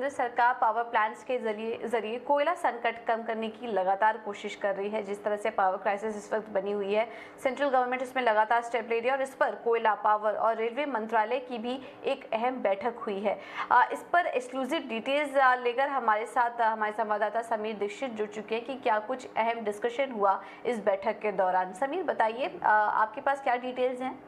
केंद्र सरकार power plants के जरिए कोयला संकट कम करने की लगातार कोशिश कर रही है। जिस तरह से पावर क्राइसिस इस वक्त बनी हुई है, सेंट्रल गवर्नमेंट इसमें लगातार स्टेप ले रही है और इस पर कोयला, पावर और रेलवे मंत्रालय की भी एक अहम बैठक हुई है। इस पर एक्सक्लूसिव डिटेल्स लेकर हमारे साथ हमारे संवाददाता समीर दीक्षित जुड़ चुके हैं कि क्या कुछ अहम डिस्कशन हुआ इस बैठक के दौरान। समीर, बताइए आपके पास क्या डिटेल्स हैं?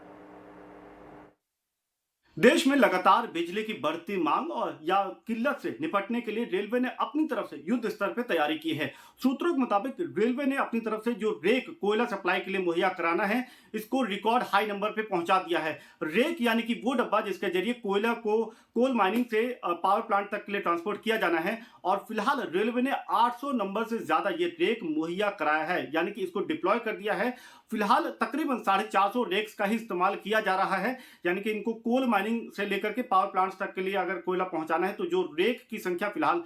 देश में लगातार बिजली की बढ़ती मांग और या किल्लत से निपटने के लिए रेलवे ने अपनी तरफ से युद्ध स्तर पर तैयारी की है। सूत्रों के मुताबिक रेलवे ने अपनी तरफ से जो रेक कोयला सप्लाई के लिए मुहैया कराना है, इसको रिकॉर्ड हाई नंबर पे पहुंचा दिया है। रेक यानी कि वो डब्बा जिसके जरिए कोयला को कोल माइनिंग से पावर प्लांट तक के लिए ट्रांसपोर्ट किया जाना है, और फिलहाल रेलवे ने 800 नंबर से ज्यादा ये रेक मुहैया कराया है, यानी कि इसको डिप्लॉय कर दिया है। फिलहाल तकरीबन 450 रेक्स का ही इस्तेमाल किया जा रहा है, यानी कि इनको कोल माइनिंग से लेकर के पावर प्लांट्स तक के लिए अगर कोयला पहुंचाना है तो जो रेक की संख्या फिलहाल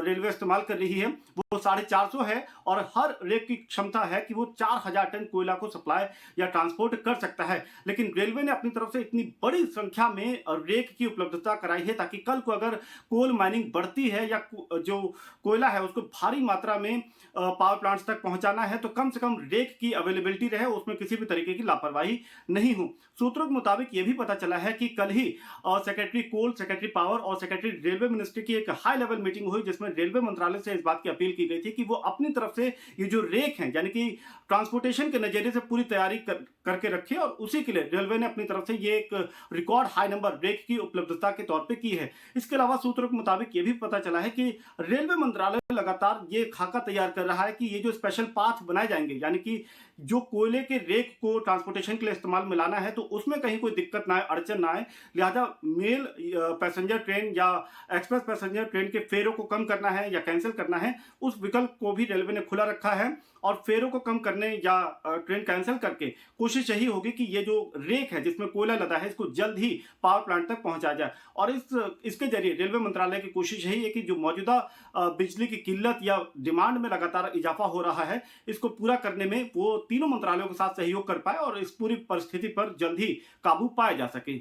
रेलवे इस्तेमाल कर रही है वो 450 है, और हर रेक की क्षमता है कि वो 4000 टन कोयला को सप्लाई या ट्रांसपोर्ट कर सकता है। लेकिन रेलवे ने अपनी तरफ से इतनी बड़ी संख्या में रेक की उपलब्धता कराई है ताकि कल को अगर कोल माइनिंग बढ़ती है या जो कोयला है उसको भारी मात्रा में पावर प्लांट्स तक पहुंचाना है तो कम से कम रेक की अवेलेबिलिटी रहे, उसमें किसी भी तरीके की लापरवाही नहीं हो। सूत्रों के मुताबिक यह भी पता चला है कि कल ही सेक्रेटरी कोल, सेक्रेटरी पावर और सेक्रेटरी रेलवे मिनिस्ट्री की एक हाई लेवल मीटिंग हुई जिसमें रेलवे मंत्रालय से इस बात की अपील की गई थी कि वो अपनी तरफ से ये जो रेक है यानी कि ट्रांसपोर्टेशन के नजरिए से पूरी तैयारी करके रखे, और उसी के लिए रेलवे ने अपनी तरफ से ये एक रिकॉर्ड हाई नंबर रेक की उपलब्धता के तौर पर की है। इसके अलावा सूत्रों के मुताबिक यह भी पता चला है कि रेलवे मंत्रालय लगातार ये खाका तैयार कर रहा है कि ये जो स्पेशल पाथ बनाए जाएंगे, यानी कि जो कोयले के रेक को ट्रांसपोर्टेशन के लिए इस्तेमाल में लाना है तो उसमें कहीं कोई दिक्कत ना आए, अड़चन ना आए, लिहाजा मेल पैसेंजर ट्रेन या एक्सप्रेस पैसेंजर ट्रेन के फेरों को कम करना है या कैंसिल करना है, उस विकल्प को भी रेलवे ने खुला रखा है। और फेरों को कम करने या ट्रेन कैंसिल करके कोशिश यही होगी कि ये जो रेक है जिसमें कोयला लदा है इसको जल्द ही पावर प्लांट तक पहुंचाया जाए। और इसके जरिए रेलवे मंत्रालय की कोशिश यही है कि जो मौजूदा बिजली की किल्लत या डिमांड में लगातार इजाफा हो रहा है, इसको पूरा करने में वो तीनों मंत्रालयों के साथ सहयोग कर पाए और इस पूरी परिस्थिति पर जल्द ही काबू पाया जा सके।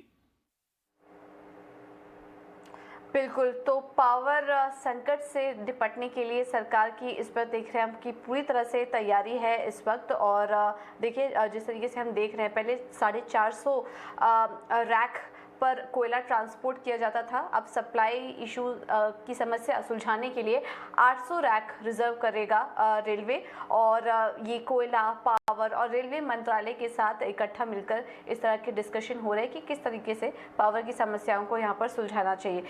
बिल्कुल, तो पावर संकट से निपटने के लिए सरकार की इस पर देख रहे हैं हम कि पूरी तरह से तैयारी है इस वक्त। और देखिए जिस तरीके से हम देख रहे हैं, पहले 450 रैक पर कोयला ट्रांसपोर्ट किया जाता था, अब सप्लाई इशू की समस्या सुलझाने के लिए 800 रैक रिजर्व करेगा रेलवे, और ये कोयला, पावर और रेलवे मंत्रालय के साथ इकट्ठा मिलकर इस तरह के डिस्कशन हो रहे हैं कि किस तरीके से पावर की समस्याओं को यहाँ पर सुलझाना चाहिए।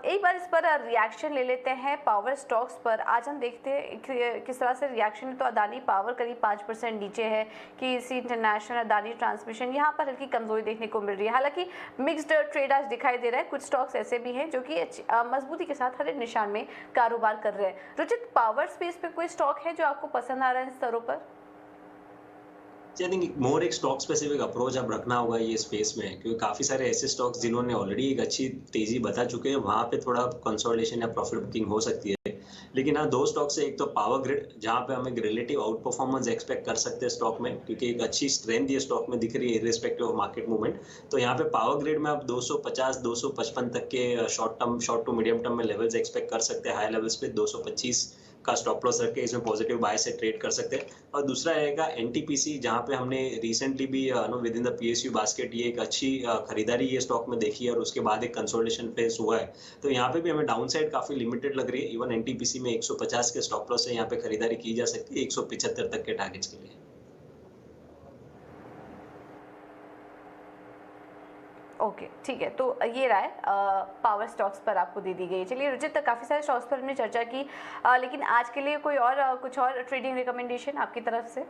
एक बार इस पर रिएक्शन ले लेते हैं पावर स्टॉक्स पर। आज हम देखते हैं किस तरह से रिएक्शन है। तो अदानी पावर करीब 5% नीचे है, KEC इंटरनेशनल, अदानी ट्रांसमिशन यहाँ पर हल्की कमजोरी देखने को मिल रही है। हालांकि मिक्स्ड ट्रेड आज दिखाई दे रहा है, कुछ स्टॉक्स ऐसे भी हैं जो कि मजबूती के साथ हरे निशान में कारोबार कर रहे हैं। रुचित, पावर स्पेस पे कोई स्टॉक है जो आपको पसंद आ रहा है इन स्तरों पर? आई थिंक मोर एक स्टॉक स्पेसिफिक अप्रोच अब रखना होगा ये स्पेस में, क्योंकि काफी सारे ऐसे स्टॉक्स जिन्होंने ऑलरेडी एक अच्छी तेजी बता चुके हैं, वहां पे थोड़ा कंसोलिडेशन या प्रॉफिट बुकिंग हो सकती है। लेकिन हाँ, दो स्टॉक से, एक तो पावर ग्रिड जहां पे हम एक रिलेटिव आउट परफॉर्मेंस एक्सपेक्ट कर सकते हैं स्टॉक में, क्योंकि एक अच्छी स्ट्रेंथ ये स्टॉक में दिख रही है इररिस्पेक्टिव ऑफ मार्केट मूवमेंट। तो यहाँ पे पावर ग्रिड में आप 250-255 तक के शॉर्ट टू मीडियम टर्म में लेवल्स एक्सपेक्ट कर सकते हैं। हाई लेवल्स पे 225 का स्टॉप लॉस रख के इसमें पॉजिटिव बाय से ट्रेड कर सकते हैं। और दूसरा रहेगा एनटीपीसी, जहां पे हमने रिसेंटली भी with in the PSU basket ये एक अच्छी खरीदारी ये स्टॉक में देखी है और उसके बाद एक कंसोलिडेशन फेस हुआ है। तो यहाँ पे भी हमें डाउन साइड काफी लिमिटेड लग रही है। इवन एनटीपीसी में 150 के स्टॉप लॉस से यहाँ पे खरीदारी की जा सकती है 175 तक के टारगेट्स के लिए। ओके, ठीक है, तो ये राय पावर स्टॉक्स पर आपको दे दी गई। चलिए रुचित, काफ़ी सारे स्टॉक्स पर हमने चर्चा की, लेकिन आज के लिए कोई और कुछ और ट्रेडिंग रिकमेंडेशन आपकी तरफ से?